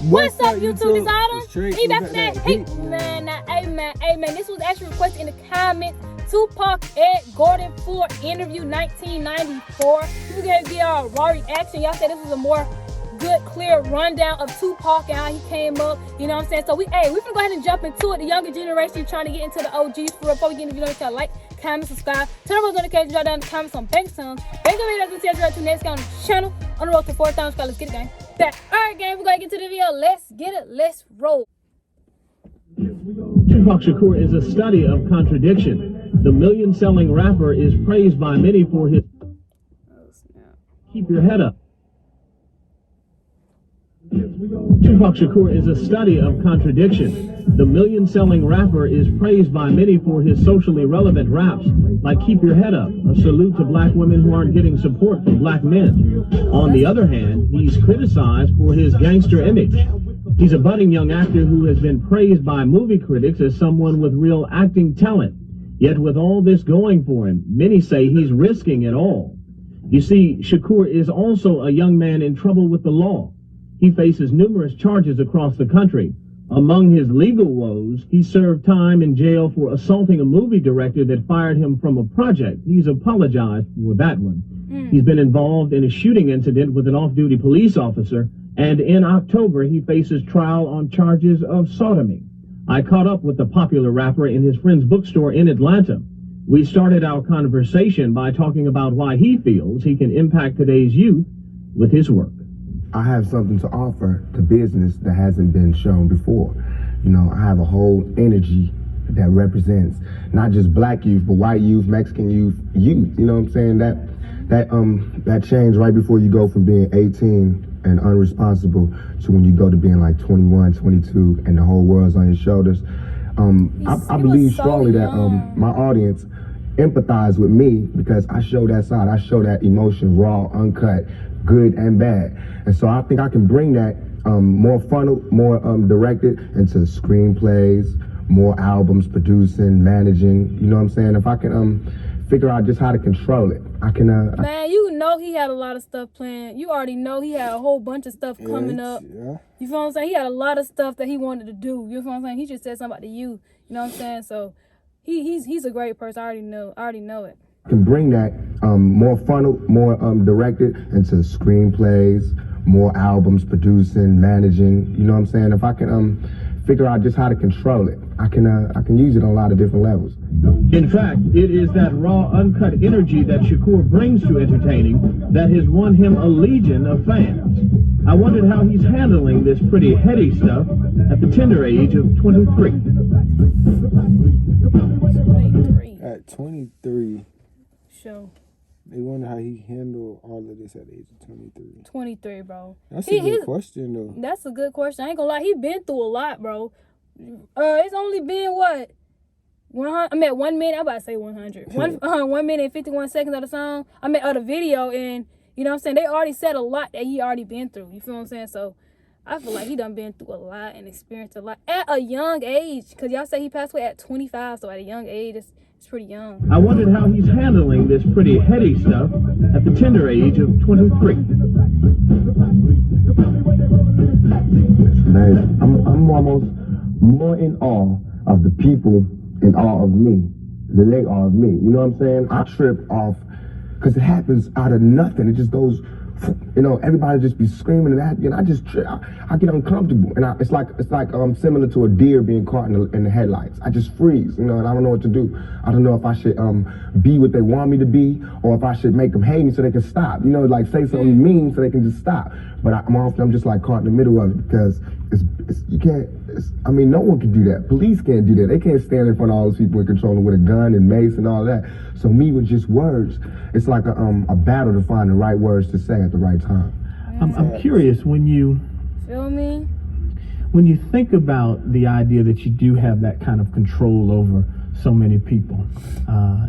What's up, YouTube? It's Autumn. He back for that. Hey, man. Hey, man. This was actually requested in the comments. Tupac Ed Gordon Ford interview 1994. We gonna get our raw reaction. Y'all said this was a more good, clear rundown of Tupac and how he came up. You know what I'm saying? So we finna go ahead and jump into it. The younger generation trying to get into the OGs. Before we get into the video, like, comment, subscribe, turn on notifications, drop down in the comments on bank songs. Bank videos and see us right to next guy on the channel. On the road to 4,000. Let's get it, gang. Alright, gang, we're gonna get into the video. Let's get it. Let's roll. Tupac Shakur is a study of contradiction. The million-selling rapper is praised by many for his keep your head up. Tupac Shakur is a study of contradiction. The million-selling rapper is praised by many for his socially relevant raps, like Keep Your Head Up, a salute to black women who aren't getting support from black men. On the other hand, he's criticized for his gangster image. He's a budding young actor who has been praised by movie critics as someone with real acting talent. Yet with all this going for him, many say he's risking it all. You see, Shakur is also a young man in trouble with the law. He faces numerous charges across the country. Among his legal woes, he served time in jail for assaulting a movie director that fired him from a project. He's apologized for that one. He's been involved in a shooting incident with an off-duty police officer, and in October, he faces trial on charges of sodomy. I caught up with the popular rapper in his friend's bookstore in Atlanta. We started our conversation by talking about why he feels he can impact today's youth with his work. I have something to offer to business that hasn't been shown before. You know, I have a whole energy that represents not just black youth, but white youth, Mexican youth. You know what I'm saying? That change right before you go from being 18 and unresponsible to when you go to being like 21, 22, and the whole world's on your shoulders. I believe strongly that my audience empathize with me because I show that side. I show that emotion, raw, uncut, good and bad. And so I think I can bring that more funnel, more directed into screenplays, more albums, producing, managing. You know what I'm saying? If I can figure out just how to control it, I can. Man, you know he had a lot of stuff planned. You already know he had a whole bunch of stuff coming up. Yeah. You feel what I'm saying? He had a lot of stuff that he wanted to do. You feel what I'm saying? He just said something about you. You know what I'm saying? So he's a great person. I already know it. Can bring that more funnel, more directed into screenplays, more albums, producing, managing. You know what I'm saying? If I can figure out just how to control it, I can use it on a lot of different levels. In fact, it is that raw, uncut energy that Shakur brings to entertaining that has won him a legion of fans. I wondered how he's handling this pretty heady stuff at the tender age of 23. At 23. Show. They wonder how he handled all of this at the age of 23. 23, bro. That's a good question, though. That's a good question. I ain't gonna lie. He been through a lot, bro. It's only been, what? 100, I'm at 1 minute. I'm about to say 100. 1 minute and 51 seconds of the song. I mean, of the video. And, you know what I'm saying? They already said a lot that he already been through. You feel what I'm saying? So, I feel like he done been through a lot and experienced a lot at a young age. Because y'all say he passed away at 25. So, at a young age, it's pretty young. I wondered how he's handling this pretty heady stuff at the tender age of 23. Man, I'm almost more in awe of the people in awe of me than they are of me. You know what I'm saying? I trip off because it happens out of nothing. It just goes, you know, everybody just be screaming and acting. I just trip. I get uncomfortable, and it's like similar to a deer being caught in the headlights. I just freeze, you know, and I don't know what to do. I don't know if I should be what they want me to be, or if I should make them hate me so they can stop. You know, like say something mean so they can just stop. But I'm just like caught in the middle of it because you can't. I mean, no one can do that. Police can't do that. They can't stand in front of all those people and control them with a gun and mace and all that. So me with just words, it's like a battle to find the right words to say at the right time. I'm curious, when you feel me? When you think about the idea that you do have that kind of control over so many people,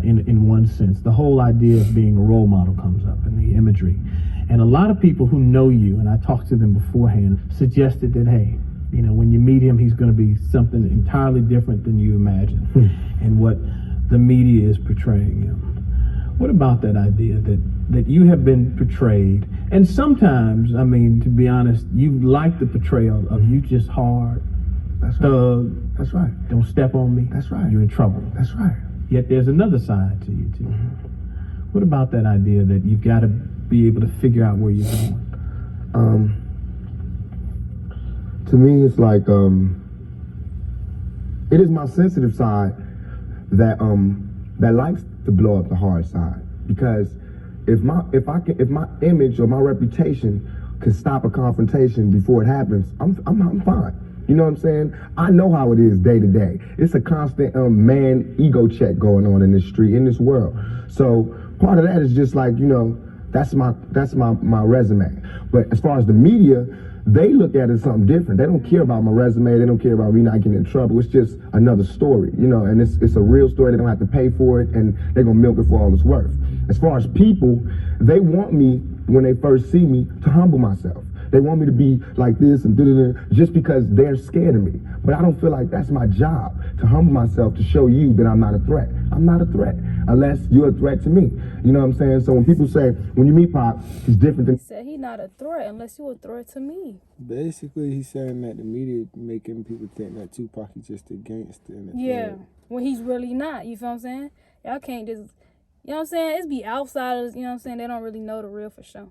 in one sense, the whole idea of being a role model comes up in the imagery. And a lot of people who know you, and I talked to them beforehand, suggested that, hey, you know, when you meet him, he's going to be something entirely different than you imagine and what the media is portraying him. What about that idea that you have been portrayed, and sometimes, I mean, to be honest, you like the portrayal of you just hard, That's thug. right. That's right. Don't step on me. That's right. You're in trouble. That's right. Yet there's another side to you too. What about that idea that you've got to be able to figure out where you're going? To me, it's like it is my sensitive side that that likes to blow up the hard side, because if my image or my reputation can stop a confrontation before it happens, I'm fine. You know what I'm saying? I know how it is day to day. It's a constant man ego check going on in this street, in this world. So part of that is just like, you know, that's my resume. But as far as the media, they look at it as something different. They don't care about my resume. They don't care about me not getting in trouble. It's just another story, you know, and it's a real story. They don't have to pay for it, and they're gonna milk it for all it's worth. As far as people, they want me, when they first see me, to humble myself. They want me to be like this and da-da-da, just because they're scared of me. But I don't feel like that's my job, to humble myself, to show you that I'm not a threat. I'm not a threat unless you're a threat to me. You know what I'm saying? So when people say, when you meet Pop, he's different than... He said he's not a threat unless you're a threat to me. Basically, he's saying that the media making people think that Tupac is just a gangster. Yeah, when he's really not. You feel what I'm saying? Y'all can't just, you know what I'm saying? It's be outsiders, you know what I'm saying? They don't really know the real for sure.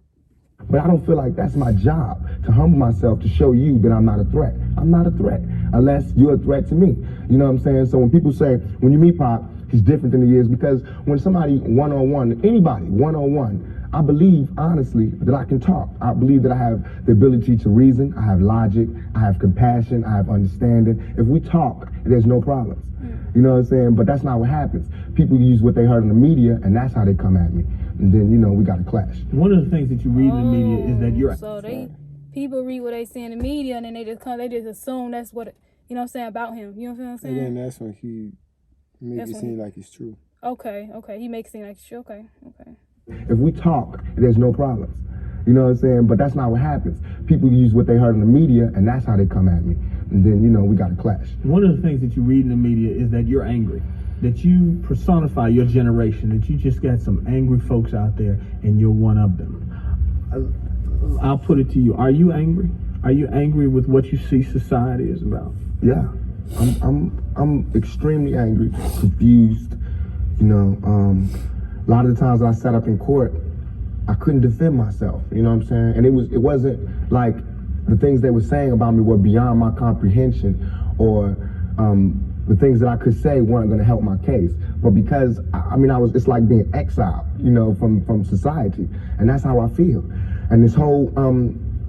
But I don't feel like that's my job, to humble myself, to show you that I'm not a threat. I'm not a threat unless you're a threat to me. You know what I'm saying? So when people say, when you meet Pop, he's different than he is, because when somebody one-on-one, anybody one-on-one, I believe, honestly, that I can talk. I believe that I have the ability to reason, I have logic, I have compassion, I have understanding. If we talk, there's no problems. You know what I'm saying? But that's not what happens. People use what they heard in the media, and that's how they come at me. And then, you know, we got a clash. One of the things that you read in the media is that you're... So people read what they see in the media, and then they just assume that's what, you know what I'm saying, about him. You know what I'm saying? And then that's when he makes it seem like it's true. Okay. He makes it seem like it's true. Okay. If we talk, there's no problems. You know what I'm saying? But that's not what happens. People use what they heard in the media, and that's how they come at me. And then, you know, we got a clash. One of the things that you read in the media is that you're angry, that you personify your generation, that you just got some angry folks out there, and you're one of them. I'll put it to you. Are you angry? Are you angry with what you see society is about? Yeah. I'm extremely angry, confused. You know, a lot of the times I sat up in court, I couldn't defend myself, you know what I'm saying? And it wasn't like the things they were saying about me were beyond my comprehension, or the things that I could say weren't gonna help my case. But because, it's like being exiled, you know, from society. And that's how I feel. And this whole,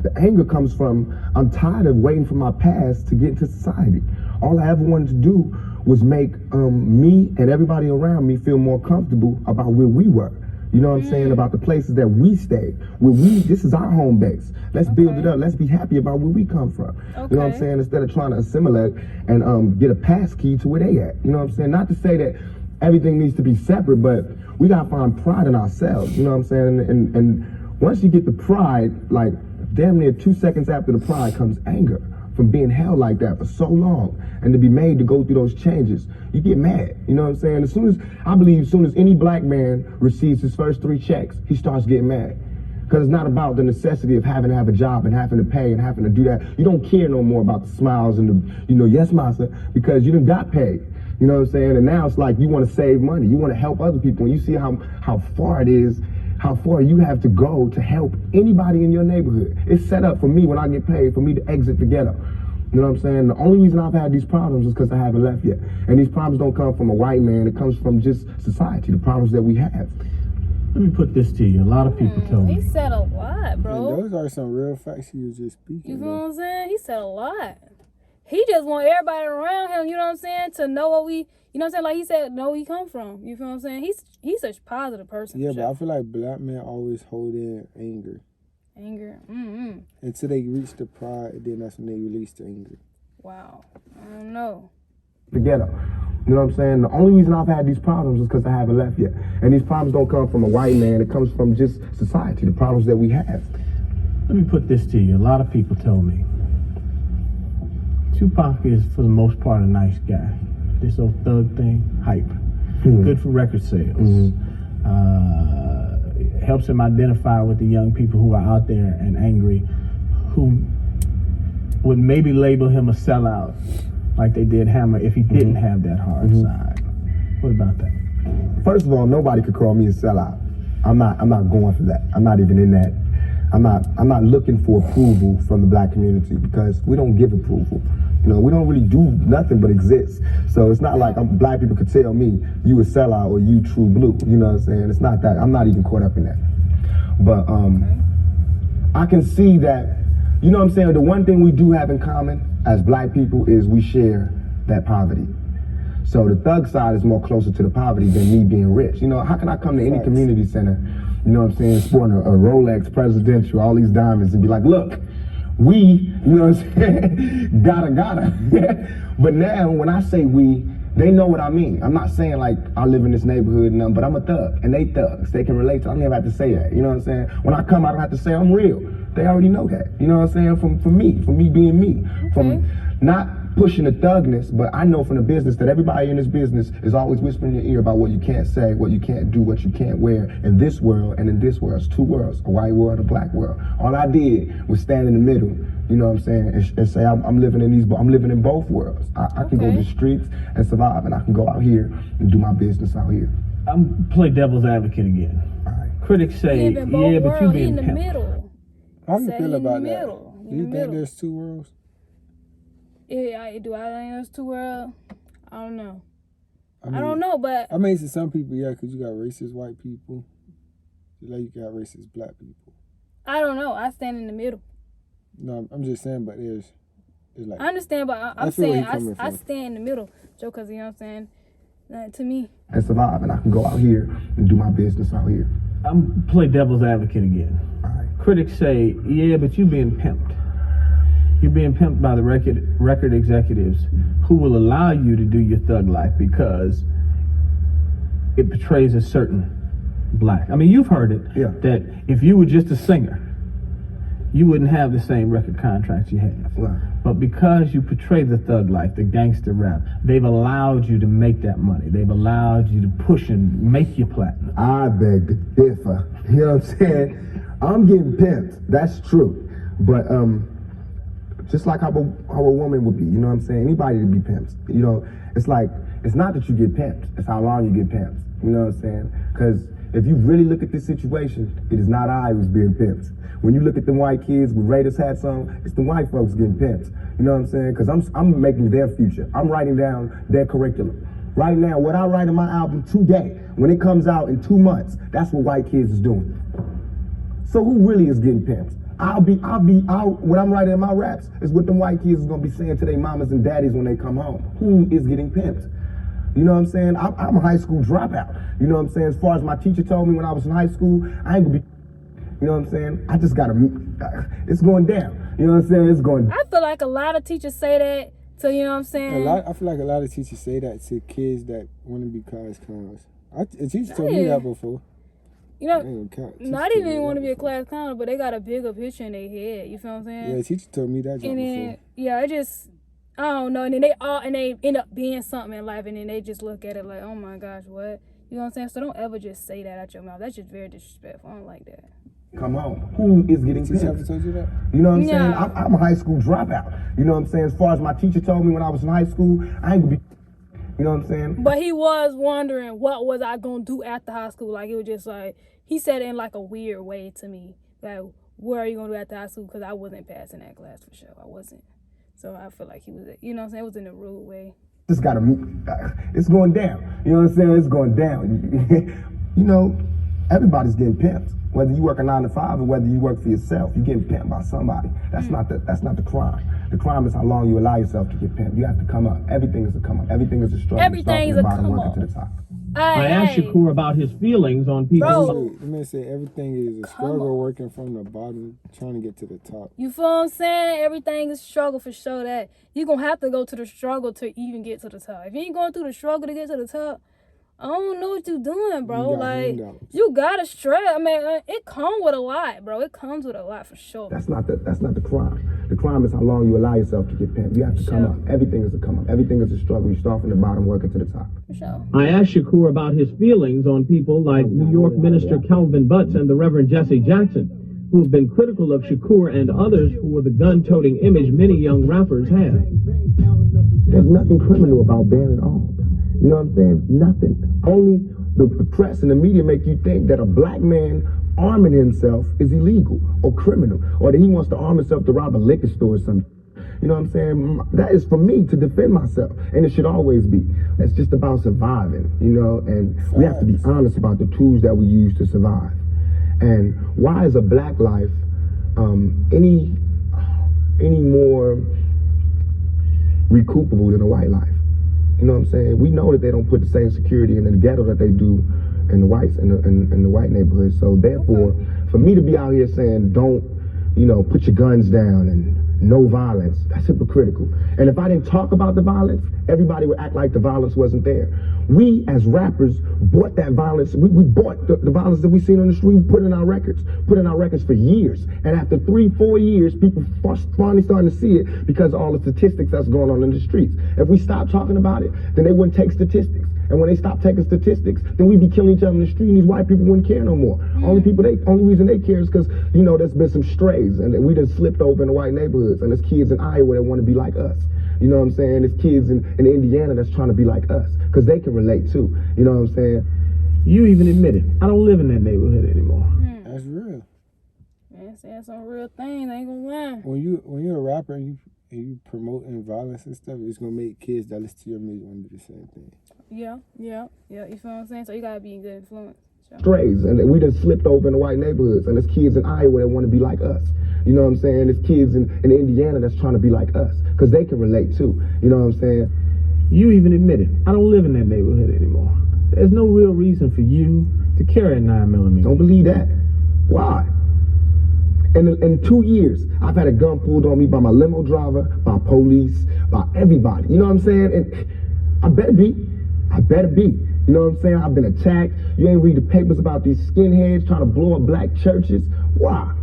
the anger comes from, I'm tired of waiting for my past to get into society. All I ever wanted to do was make me and everybody around me feel more comfortable about where we were. You know what I'm saying? About the places that we stayed. This is our home base. Let's build it up. Let's be happy about where we come from. You know what I'm saying? Instead of trying to assimilate and get a pass key to where they at. You know what I'm saying? Not to say that everything needs to be separate, but we gotta find pride in ourselves. You know what I'm saying? And once you get the pride, like damn near 2 seconds after the pride comes anger. From being held like that for so long, and to be made to go through those changes, you get mad. You know what I'm saying? As soon as any black man receives his first 3 checks, he starts getting mad. Because it's not about the necessity of having to have a job and having to pay and having to do that. You don't care no more about the smiles and the, you know, yes, massa, because you done got paid. You know what I'm saying? And now it's like you want to save money. You want to help other people. And you see how far it is, how far you have to go to help anybody in your neighborhood. It's set up for me when I get paid, for me to exit the ghetto. You know what I'm saying? The only reason I've had these problems is because I haven't left yet. And these problems don't come from a white man. It comes from just society, the problems that we have. Let me put this to you. A lot of people tell me. He said a lot, bro. And those are some real facts he was just speaking. You know what I'm saying? He said a lot. He just want everybody around him, you know what I'm saying, to know what we, you know what I'm saying, like he said, know where he come from. You feel what I'm saying? He's such a positive person. Yeah, but I feel like black men always hold in anger. Until they reach the pride, then that's when they release the anger. Wow. I don't know. The ghetto. You know what I'm saying? The only reason I've had these problems is because I haven't left yet. And these problems don't come from a white man. It comes from just society, the problems that we have. Let me put this to you. A lot of people tell me Tupac is, for the most part, a nice guy. This old thug thing, hype. Good for record sales. helps him identify with the young people who are out there and angry, who would maybe label him a sellout like they did Hammer if he didn't have that hard side. What about that? First of all, nobody could call me a sellout. I'm not going for that. I'm not even in that. I'm not looking for approval from the black community because we don't give approval. You know, we don't really do nothing but exist. So it's not like black people could tell me you a sellout or you true blue. You know what I'm saying? It's not that. I'm not even caught up in that. But I can see that, you know what I'm saying? The one thing we do have in common as black people is we share that poverty. So the thug side is more closer to the poverty than me being rich. You know, how can I come to any community center, you know what I'm saying, sporting a Rolex presidential, all these diamonds, and be like, look, we, you know what I'm saying, gotta. But now when I say we, they know what I mean. I'm not saying like I live in this neighborhood and but I'm a thug and they thugs. They can relate to. I don't even have to say that. You know what I'm saying? When I come, I don't have to say I'm real. They already know that. You know what I'm saying? From me being me, from not pushing the thugness, but I know from the business that everybody in this business is always whispering in your ear about what you can't say, what you can't do, what you can't wear in this world and in this world. It's two worlds, a white world and a black world. All I did was stand in the middle, you know what I'm saying, and say I'm living in both worlds. I can go to the streets and survive, and I can go out here and do my business out here. I'm play devil's advocate again. Right. Critics say, yeah, but you being in the middle. How do you feel about that? Do you think there's two worlds? Yeah, do I think there's two worlds? I don't know. I don't know, but I mean, to some people, yeah, because you got racist white people, like you got racist black people. I don't know. I stand in the middle. No, I'm just saying, but it's like I understand, but I'm saying I stand in the middle, Joe, because you know what I'm saying. To me, and survive, and I can go out here and do my business out here. I'm play devil's advocate again. Right. Critics say, yeah, but you being pimped. You're being pimped by the record executives who will allow you to do your thug life because it portrays a certain black. I mean, you've heard it, that if you were just a singer, you wouldn't have the same record contracts you have. Right. But because you portray the thug life, the gangster rap, they've allowed you to make that money. They've allowed you to push and make your platinum. I beg to differ. You know what I'm saying? I'm getting pimped. That's true. But just like how a woman would be, you know what I'm saying? Anybody to be pimped. You know, it's like, it's not that you get pimped, it's how long you get pimped. You know what I'm saying? Because if you really look at this situation, it is not I who's being pimped. When you look at the white kids with Raiders hats on, it's the white folks getting pimped. You know what I'm saying? Because I'm making their future. I'm writing down their curriculum. Right now, what I write in my album today, when it comes out in 2 months, that's what white kids is doing. So who really is getting pimped? What I'm writing in my raps is what them white kids is gonna be saying to their mamas and daddies when they come home. Who is getting pimped? You know what I'm saying? I'm a high school dropout. You know what I'm saying? As far as my teacher told me when I was in high school, I ain't gonna be, you know what I'm saying? I just gotta, it's going down. You know what I'm saying? It's going down. I feel like a lot of teachers say that, so you know what I'm saying? I feel like a lot of teachers say that to kids that want to be class clowns. A teacher told me that before. You know, not even want to be a class clown, but they got a bigger picture in their head. You feel what I'm saying? Yeah, teacher told me that before. Yeah, I don't know. And then they end up being something in life, and then they just look at it like, oh my gosh, what? You know what I'm saying? So don't ever just say that out your mouth. That's just very disrespectful. I don't like that. Come on. Who is getting pimped? Teacher ever told you that? You know what I'm saying? I'm a high school dropout. You know what I'm saying? As far as my teacher told me when I was in high school, I ain't gonna be, you know what I'm saying? But he was wondering what was I gonna do after high school. Like, it was just like, he said it in like a weird way to me. Like, what are you gonna do after high school? Because I wasn't passing that class for sure. I wasn't. So I feel like he was, you know what I'm saying? It was in a rude way. Just gotta, it's going down. You know what I'm saying? It's going down. You know, everybody's getting pimped. Whether you work a 9 to 5 or whether you work for yourself, you're getting pimped by somebody. That's not the crime. The crime is how long you allow yourself to get pimped. You have to come up. Everything is a come up. Everything is a struggle. Everything is a come up. To the top. I asked Shakur about his feelings on people. The man said everything is a struggle working from the bottom, trying to get to the top. You feel what I'm saying? Everything is struggle for sure. That you're going to have to go to the struggle to even get to the top. If you ain't going through the struggle to get to the top, I don't know what you're doing, bro. Like, you gotta stress. I mean, it comes with a lot, bro. It comes with a lot for sure. That's not the crime. The crime is how long you allow yourself to get pimped. You have to come up. Everything is a come up. Everything is a struggle. You start from the bottom, working to the top. For sure. I asked Shakur about his feelings on people like New York Minister Calvin Butts and the Reverend Jesse Jackson, who have been critical of Shakur and others for the gun-toting image many young rappers have. There's nothing criminal about bearing arms. You know what I'm saying? Nothing. Only the press and the media make you think that a black man arming himself is illegal or criminal, or that he wants to arm himself to rob a liquor store or something. You know what I'm saying? That is for me to defend myself, and it should always be. It's just about surviving, you know, and we have to be honest about the tools that we use to survive. And why is a black life any more recoupable than a white life? You know what I'm saying? We know that they don't put the same security in the ghetto that they do in the whites in the white neighborhoods. So therefore, for me to be out here saying don't, you know, put your guns down and no violence, that's hypocritical. And if I didn't talk about the violence, everybody would act like the violence wasn't there. We as rappers bought that violence. We bought the violence that we seen on the street. We put in our records for years. And after 3-4 years, people finally starting to see it because of all the statistics that's going on in the streets. If we stop talking about it, then they wouldn't take statistics. And when they stop taking statistics, then we'd be killing each other in the street, and these white people wouldn't care no more. Only reason they care is because, you know, there's been some strays, and we done slipped over in the white neighborhoods, and there's kids in Iowa that want to be like us. You know what I'm saying? There's kids in Indiana that's trying to be like us, because they can relate too. You know what I'm saying? You even admitted, I don't live in that neighborhood anymore. That's real. Man, saying some real things, I ain't gonna lie. When you're a rapper and you promoting violence and stuff, it's gonna make kids that listen to your music want to do the same thing. Yeah. You feel what I'm saying? So you gotta be a good influence. Sure. Strays, and we done slipped over in the white neighborhoods, and there's kids in Iowa that want to be like us. You know what I'm saying? There's kids in Indiana that's trying to be like us, because they can relate too. You know what I'm saying? You even admitted, I don't live in that neighborhood anymore. There's no real reason for you to carry a 9mm. Don't believe that. Why? In 2 years, I've had a gun pulled on me by my limo driver, by police, by everybody. You know what I'm saying? And I better be. You know what I'm saying? I've been attacked. You ain't read the papers about these skinheads trying to blow up black churches. Why?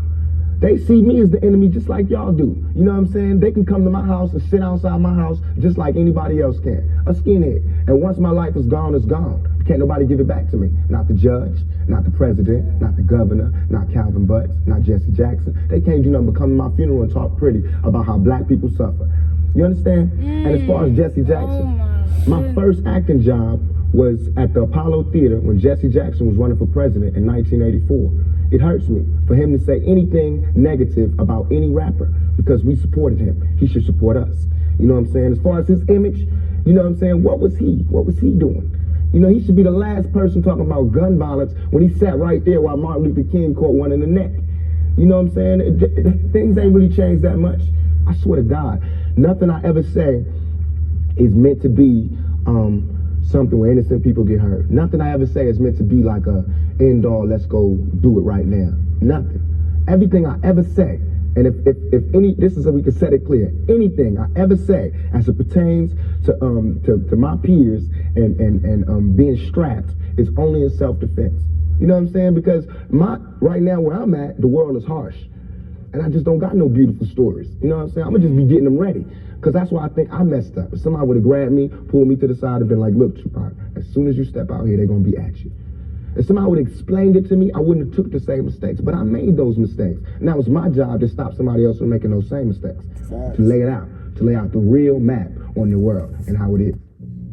They see me as the enemy just like y'all do. You know what I'm saying? They can come to my house and sit outside my house just like anybody else can. A skinhead. And once my life is gone, it's gone. Can't nobody give it back to me. Not the judge, not the president, not the governor, not Calvin Butts, not Jesse Jackson. They can't do nothing but come to my funeral and talk pretty about how black people suffer. You understand? And as far as Jesse Jackson, my first acting job was at the Apollo Theater when Jesse Jackson was running for president in 1984. It hurts me for him to say anything negative about any rapper because we supported him. He should support us. You know what I'm saying? As far as his image, you know what I'm saying? What was he doing? You know, he should be the last person talking about gun violence when he sat right there while Martin Luther King caught one in the neck. You know what I'm saying? Things ain't really changed that much. I swear to God, nothing I ever say is meant to be something where innocent people get hurt. Nothing I ever say is meant to be like a end all, let's go do it right now. Nothing. Everything I ever say, and if any, this is so we can set it clear, anything I ever say as it pertains to my peers and being strapped is only in self-defense. You know what I'm saying? Because right now where I'm at, the world is harsh. And I just don't got no beautiful stories. You know what I'm saying? I'm gonna just be getting them ready. Because that's why I think I messed up. If somebody would have grabbed me, pulled me to the side and been like, look, Tupac, as soon as you step out here, they're gonna be at you. If somebody would have explained it to me, I wouldn't have took the same mistakes. But I made those mistakes. And that was my job to stop somebody else from making those same mistakes. To lay it out. To lay out the real map on the world and how it is.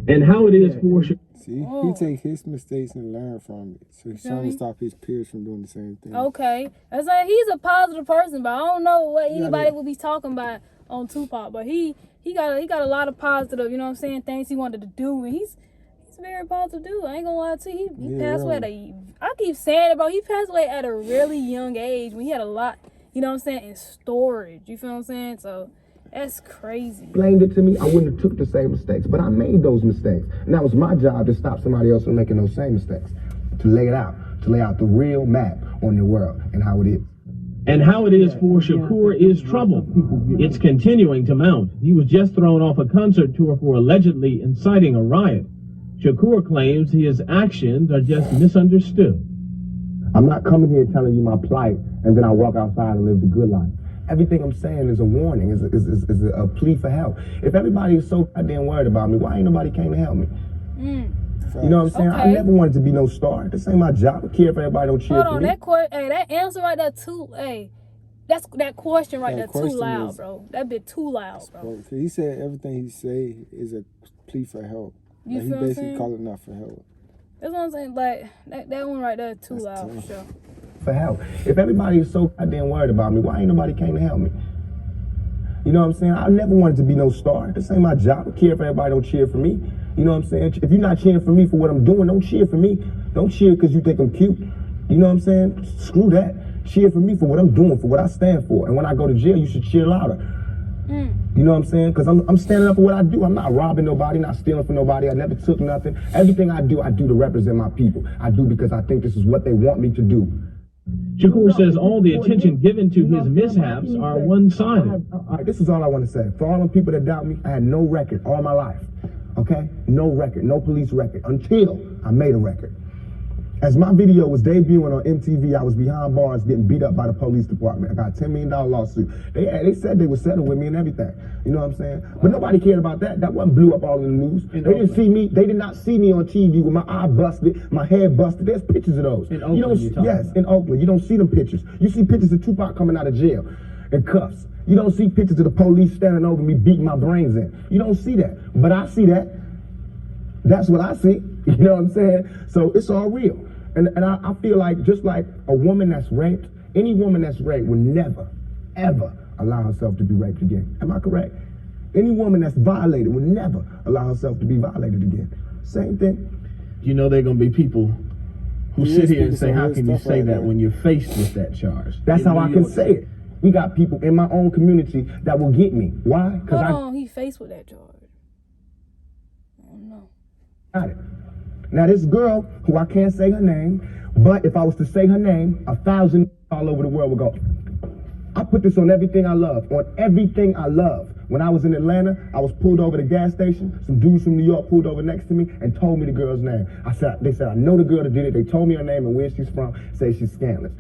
And how it is for sure. See, he take his mistakes and learn from it. So he's trying to stop his peers from doing the same thing. Okay. That's like he's a positive person, but I don't know what anybody will be talking about on Tupac. But he got a lot of positive, you know what I'm saying, things he wanted to do, and he's a very positive dude. I ain't gonna lie to you. He passed away I keep saying it, bro. He passed away at a really young age when he had a lot, you know what I'm saying, in storage. You feel what I'm saying? So that's crazy. Blamed it to me, I wouldn't have took the same mistakes, but I made those mistakes. And that was my job to stop somebody else from making those same mistakes. To lay it out, to lay out the real map on the world and how it is. And how it is for Shakur is trouble. It's continuing to mount. He was just thrown off a concert tour for allegedly inciting a riot. Shakur claims his actions are just misunderstood. I'm not coming here telling you my plight and then I walk outside and live the good life. Everything I'm saying is a warning, is a plea for help. If everybody is so goddamn worried about me, why ain't nobody came to help me? You know what I'm saying? Okay. I never wanted to be no star. This ain't my job. I care if everybody don't cheer for me. That answer right there too. That question right there too loud, bro. That bit too loud, bro. He said everything he say is a plea for help. You like, feel he basically calling out for help. That's what I'm saying. Like that one right there too loud for sure. For help. If everybody is so goddamn worried about me, why ain't nobody came to help me? You know what I'm saying? I never wanted to be no star. This ain't my job. I care if everybody don't cheer for me. You know what I'm saying? If you're not cheering for me for what I'm doing, don't cheer for me. Don't cheer because you think I'm cute. You know what I'm saying? Screw that. Cheer for me for what I'm doing, for what I stand for. And when I go to jail, you should cheer louder. You know what I'm saying? Because I'm standing up for what I do. I'm not robbing nobody, not stealing from nobody. I never took nothing. Everything I do to represent my people. I do because I think this is what they want me to do. Shakur says all the attention given to his mishaps are one-sided. This is all I want to say. For all the people that doubt me, I had no record all my life. Okay? No record, no police record until I made a record. As my video was debuting on MTV, I was behind bars getting beat up by the police department. I got a $10 million lawsuit. They said they would settle with me and everything. You know what I'm saying? But nobody cared about that. That wasn't blew up all in the news. They didn't see me. They did not see me on TV with my eye busted, my head busted. There's pictures of those. In Oakland, yes, in Oakland. You don't see them pictures. You see pictures of Tupac coming out of jail in cuffs. You don't see pictures of the police standing over me beating my brains in. You don't see that. But I see that. That's what I see. You know what I'm saying? So it's all real. And I feel like just like a woman that's raped, any woman that's raped will never, ever allow herself to be raped again. Am I correct? Any woman that's violated will never allow herself to be violated again. Same thing. You know there are going to be people who sit here and say, how can you say that when you're faced with that charge? That's how I can say it. We got people in my own community that will get me. Why? Because he faced with that charge. I don't know. Got it. Now this girl, who I can't say her name, but if I was to say her name, 1,000 all over the world would go. I put this on everything I love, on everything I love. When I was in Atlanta, I was pulled over at the gas station. Some dudes from New York pulled over next to me and told me the girl's name. They said, I know the girl that did it. They told me her name and where she's from, say she's scandalous.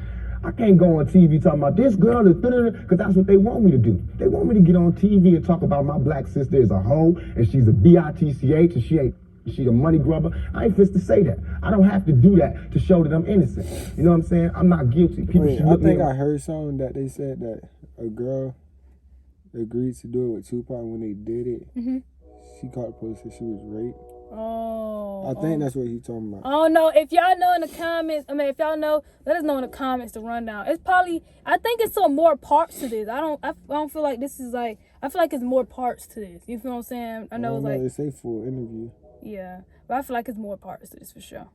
I can't go on TV talking about this girl, because that's what they want me to do. They want me to get on TV and talk about my black sister is a hoe, and she's a bitch, and she a money grubber. I ain't fit to say that. I don't have to do that to show that I'm innocent. You know what I'm saying? I'm not guilty. I heard something that they said that a girl agreed to do it with Tupac. When they did it, she called the police and she was raped. I think that's what he's talking about. Oh no! If y'all know in the comments, if y'all know, let us know in the comments the rundown. It's probably, I think it's some more parts to this. I don't feel like this is like, I feel like it's more parts to this. You feel what I'm saying? I know it's like, they say full interview. Yeah, but I feel like it's more parts to this for sure.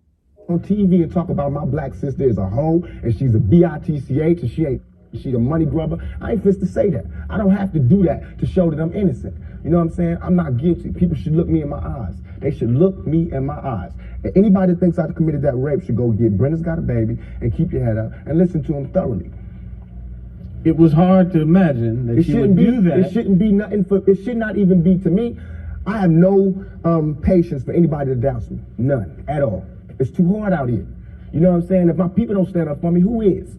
On TV and talk about my black sister is a hoe and she's a bitch and she a money grubber. I ain't fit to say that. I don't have to do that to show that I'm innocent. You know what I'm saying? I'm not guilty. People should look me in my eyes. They should look me in my eyes. And anybody that thinks I committed that rape should go get Brenda's Got a Baby and keep your head up and listen to him thoroughly. It was hard to imagine that you would do that. It shouldn't be nothing it should not even be to me. I have no patience for anybody that doubts me. None at all. It's too hard out here. You know what I'm saying? If my people don't stand up for me, who is?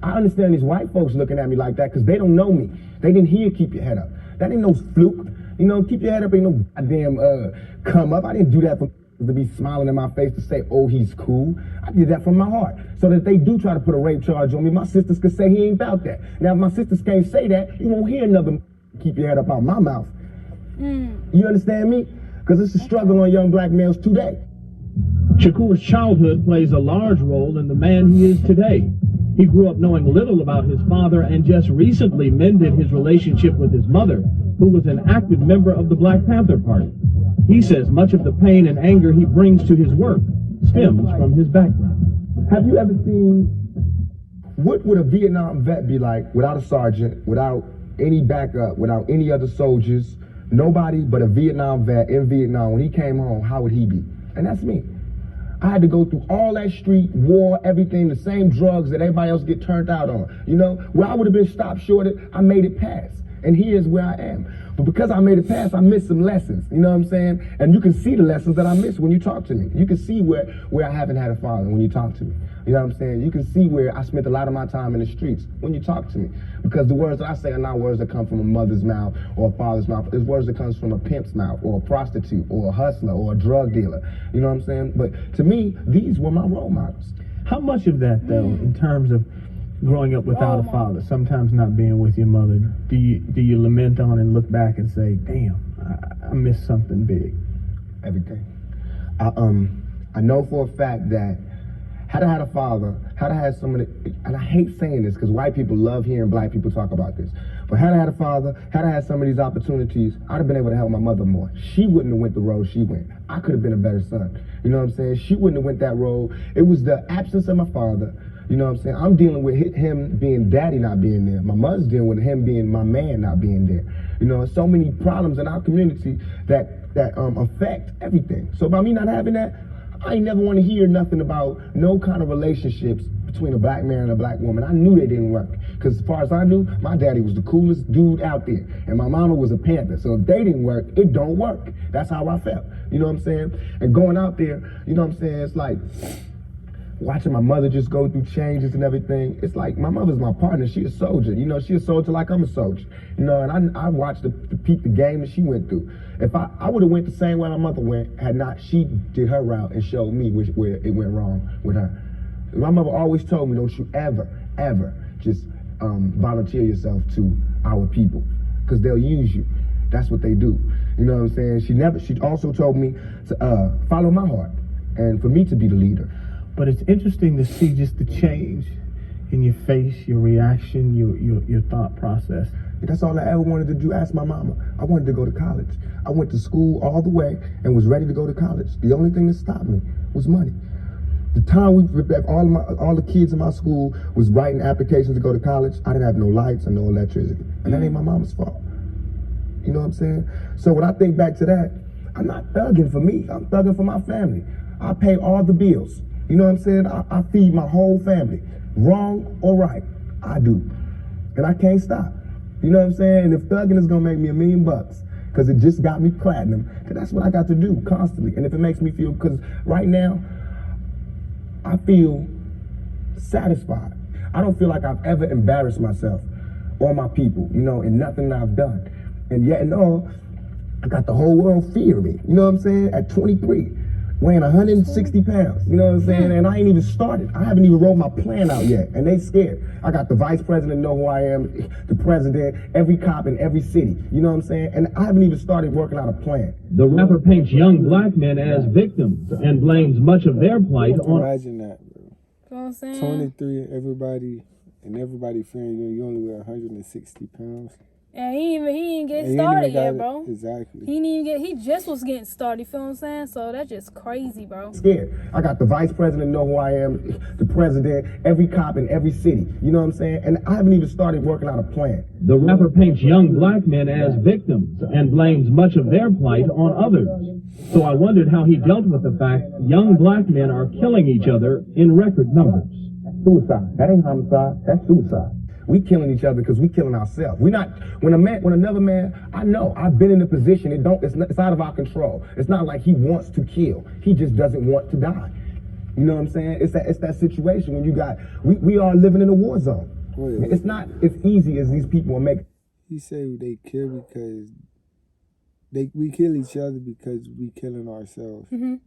I understand these white folks looking at me like that because they don't know me. They didn't hear keep your head up. That ain't no fluke. You know, keep your head up ain't no goddamn come up. I didn't do that to be smiling in my face to say, oh, he's cool. I did that from my heart. So that if they do try to put a rape charge on me, my sisters could say he ain't about that. Now, if my sisters can't say that, you won't hear another keep your head up out my mouth. You understand me? Because it's a struggle on young black males today. Shakur's childhood plays a large role in the man he is today. He grew up knowing little about his father and just recently mended his relationship with his mother, who was an active member of the Black Panther Party. He says much of the pain and anger he brings to his work stems from his background. Have you ever seen, what would a Vietnam vet be like without a sergeant, without any backup, without any other soldiers? Nobody but a Vietnam vet in Vietnam. When he came home, how would he be? And that's me. I had to go through all that street, war, everything, the same drugs that everybody else get turned out on. You know, where I would have been stopped shorted, I made it past. And here's where I am. But because I made it past, I missed some lessons. You know what I'm saying? And you can see the lessons that I missed when you talk to me. You can see where I haven't had a father when you talk to me. You know what I'm saying? You can see where I spent a lot of my time in the streets when you talk to me. Because the words that I say are not words that come from a mother's mouth or a father's mouth. It's words that comes from a pimp's mouth or a prostitute or a hustler or a drug dealer. You know what I'm saying? But to me, these were my role models. How much of that, though, in terms of growing up without a father, sometimes not being with your mother, do you lament on and look back and say, damn, I missed something big? Everything. I know for a fact that had I had a father, had I had somebody, and I hate saying this because white people love hearing black people talk about this, but had I had a father, had I had some of these opportunities, I'd have been able to help my mother more. She wouldn't have went the road she went. I could have been a better son. You know what I'm saying? She wouldn't have went that road. It was the absence of my father. You know what I'm saying? I'm dealing with him being daddy not being there. My mother's dealing with him being my man not being there. You know, so many problems in our community that affect everything. So by me not having that, I ain't never want to hear nothing about no kind of relationships between a black man and a black woman. I knew they didn't work. Because as far as I knew, my daddy was the coolest dude out there. And my mama was a panther. So if they didn't work, it don't work. That's how I felt. You know what I'm saying? And going out there, you know what I'm saying? It's like watching my mother just go through changes and everything. It's like my mother's my partner. She a soldier. You know, she a soldier like I'm a soldier. You know, and I watched the peep the game that she went through. If I would have went the same way my mother went, had not she did her route and showed me where it went wrong with her. My mother always told me, don't you ever just volunteer yourself to our people, because they'll use you. That's what they do. You know what I'm saying? She also told me to follow my heart and for me to be the leader. But it's interesting to see just the change in your face, your reaction, your thought process. That's all I ever wanted to do. Ask my mama. I wanted to go to college. I went to school all the way and was ready to go to college. The only thing that stopped me was money. The time all the kids in my school was writing applications to go to college, I didn't have no lights and no electricity. And that ain't my mama's fault. You know what I'm saying? So when I think back to that, I'm not thugging for me. I'm thugging for my family. I pay all the bills. You know what I'm saying? I feed my whole family. Wrong or right, I do. And I can't stop. You know what I'm saying? And if thugging is gonna make me $1 million, because it just got me platinum, then that's what I got to do constantly. And if it makes me feel, because right now, I feel satisfied. I don't feel like I've ever embarrassed myself or my people, you know, in nothing that I've done. And yet and all, I got the whole world fearing me. You know what I'm saying? At 23. Weighing 160 pounds, you know what I'm saying? And I ain't even started. I haven't even wrote my plan out yet, and they scared. I got the vice president know who I am, the president, every cop in every city, you know what I'm saying? And I haven't even started working out a plan. The rapper paints young black men as victims and blames much of their plight on... Imagine that, bro. You know what I'm saying? 23, everybody fearing you, you only weigh 160 pounds. And he ain't get started yet, bro. Exactly. He just was getting started, you feel what I'm saying? So that's just crazy, bro. Scared. I got the vice president know who I am, the president, every cop in every city, you know what I'm saying? And I haven't even started working out a plan. The rapper paints young black men as victims and blames much of their plight on others. So I wondered how he dealt with the fact young black men are killing each other in record numbers. Suicide. That ain't homicide, that's suicide. We killing each other because we killing ourselves. When another man, I know, I've been in a position, it's out of our control. It's not like he wants to kill. He just doesn't want to die. You know what I'm saying? It's that situation when we are living in a war zone. Wait. It's not as easy as these people are making. He said they kill because we kill each other because we killing ourselves. Mm-hmm.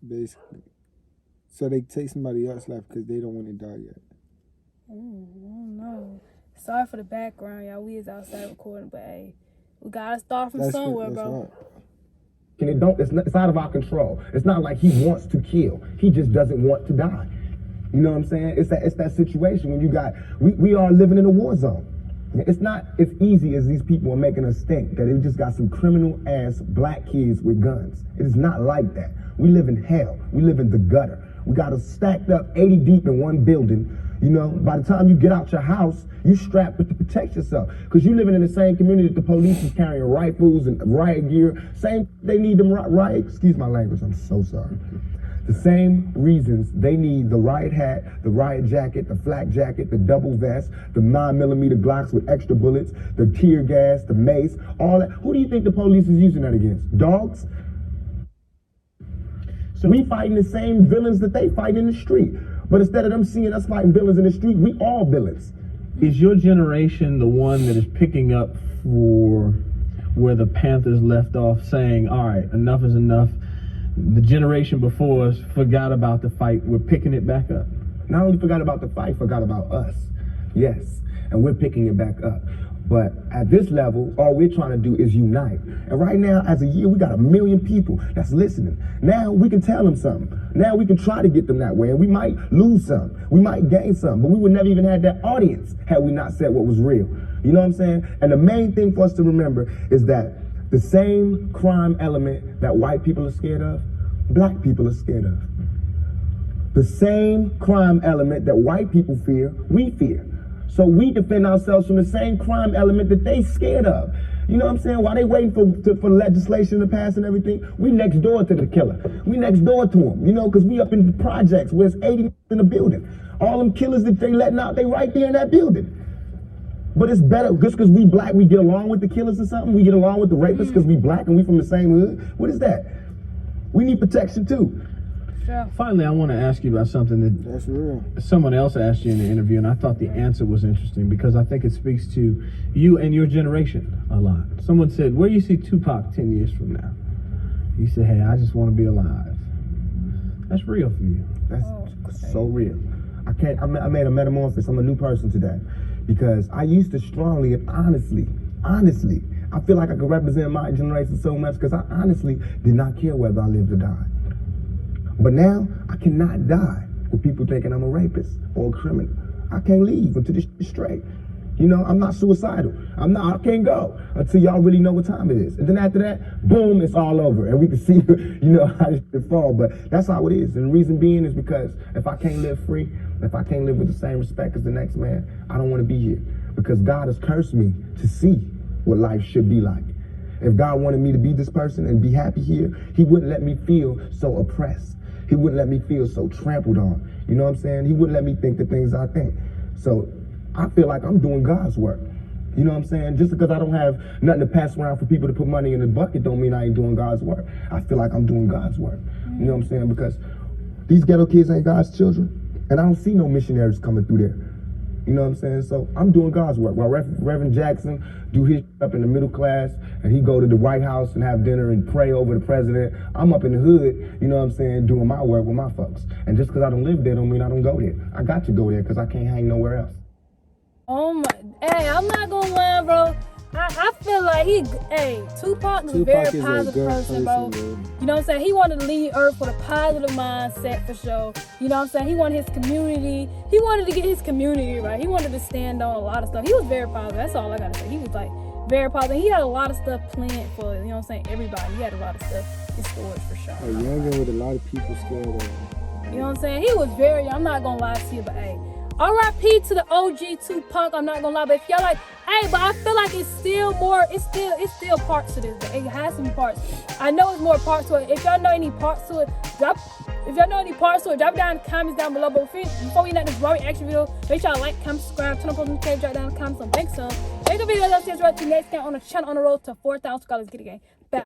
Basically. So they take somebody else's life because they don't want to die yet. I don't know. Sorry for the background, y'all. We is outside recording, but hey, we gotta start from somewhere, bro. Right. And it's out of our control. It's not like he wants to kill. He just doesn't want to die. You know what I'm saying? It's that situation when we are living in a war zone. It's not as easy as these people are making us think that they just got some criminal ass black kids with guns. It is not like that. We live in hell. We live in the gutter. We got us stacked up 80 deep in one building. You know, by the time you get out your house, you strapped to protect yourself. Because you living in the same community that the police is carrying rifles and riot gear. They need them riot, excuse my language, I'm so sorry. The same reasons they need the riot hat, the riot jacket, the flak jacket, the double vest, the 9mm Glocks with extra bullets, the tear gas, the mace, all that. Who do you think the police is using that against? Dogs? We fighting the same villains that they fight in the street. But instead of them seeing us fighting villains in the street, we all villains. Is your generation the one that is picking up for where the Panthers left off, saying, all right, enough is enough? The generation before us forgot about the fight. We're picking it back up. Not only forgot about the fight, forgot about us. Yes, and we're picking it back up. But at this level, all we're trying to do is unite. And right now, as a year, we got 1 million people that's listening. Now we can tell them something. Now we can try to get them that way. And we might lose some. We might gain some. But we would never even have that audience had we not said what was real. You know what I'm saying? And the main thing for us to remember is that the same crime element that white people are scared of, black people are scared of. The same crime element that white people fear, we fear. So we defend ourselves from the same crime element that they scared of. You know what I'm saying? While they waiting for legislation to pass and everything, we next door to the killer. We next door to him, you know, because we up in the projects where there's 80 in the building. All them killers that they letting out, they right there in that building. But it's better, just because we black, we get along with the killers or something? We get along with the rapists because we black and we from the same hood? What is that? We need protection too. Sure. Finally, I want to ask you about something That's real. someone else asked you in the interview, and I thought the answer was interesting because I think it speaks to you and your generation a lot. Someone said, where do you see Tupac 10 years from now? You said, hey, I just want to be alive. That's real for you. That's so real. I made a metamorphosis. I'm a new person today because I used to strongly and honestly, I feel like I could represent my generation so much because I honestly did not care whether I lived or died. But now, I cannot die with people thinking I'm a rapist or a criminal. I can't leave until this is straight. You know, I'm not suicidal. I can't go until y'all really know what time it is. And then after that, boom, it's all over. And we can see, you know, how this shit fall. But that's how it is. And the reason being is because if I can't live free, if I can't live with the same respect as the next man, I don't want to be here. Because God has cursed me to see what life should be like. If God wanted me to be this person and be happy here, he wouldn't let me feel so oppressed. He wouldn't let me feel so trampled on. You know what I'm saying? He wouldn't let me think the things I think. So I feel like I'm doing God's work. You know what I'm saying? Just because I don't have nothing to pass around for people to put money in the bucket don't mean I ain't doing God's work. I feel like I'm doing God's work. You know what I'm saying? Because these ghetto kids ain't God's children. And I don't see no missionaries coming through there. You know what I'm saying? So I'm doing God's work. While Reverend Jackson do his up in the middle class and he go to the White House and have dinner and pray over the president, I'm up in the hood, you know what I'm saying, doing my work with my folks. And just because I don't live there don't mean I don't go there. I got to go there because I can't hang nowhere else. Oh my, hey, I'm not gonna lie, bro. I feel like Tupac is a very positive person, bro. You know what I'm saying? He wanted to lead Earth with a positive mindset for sure. You know what I'm saying? He wanted his community. He wanted to get his community right. He wanted to stand on a lot of stuff. He was very positive. That's all I gotta say. He was like very positive. He had a lot of stuff planned for, you know what I'm saying, everybody. He had a lot of stuff in storage for sure. A youngin' with a lot of people scared of him. You know what I'm saying? He was very, I'm not gonna lie to you, but hey. R.I.P. to the OG Tupac, I'm not gonna lie, but if y'all like, hey, but I feel like it's still parts to this, but it has some parts. I know it's more parts to it. If y'all know any parts to it, drop it down in the comments down below. But before we end this raw reaction video, make sure y'all like, comment, subscribe, turn on post notifications, drop down in the comments, some thanks, son. Make a video that's right to next time on the channel on the road to 4,000 subscribers. Get it, gang. Back.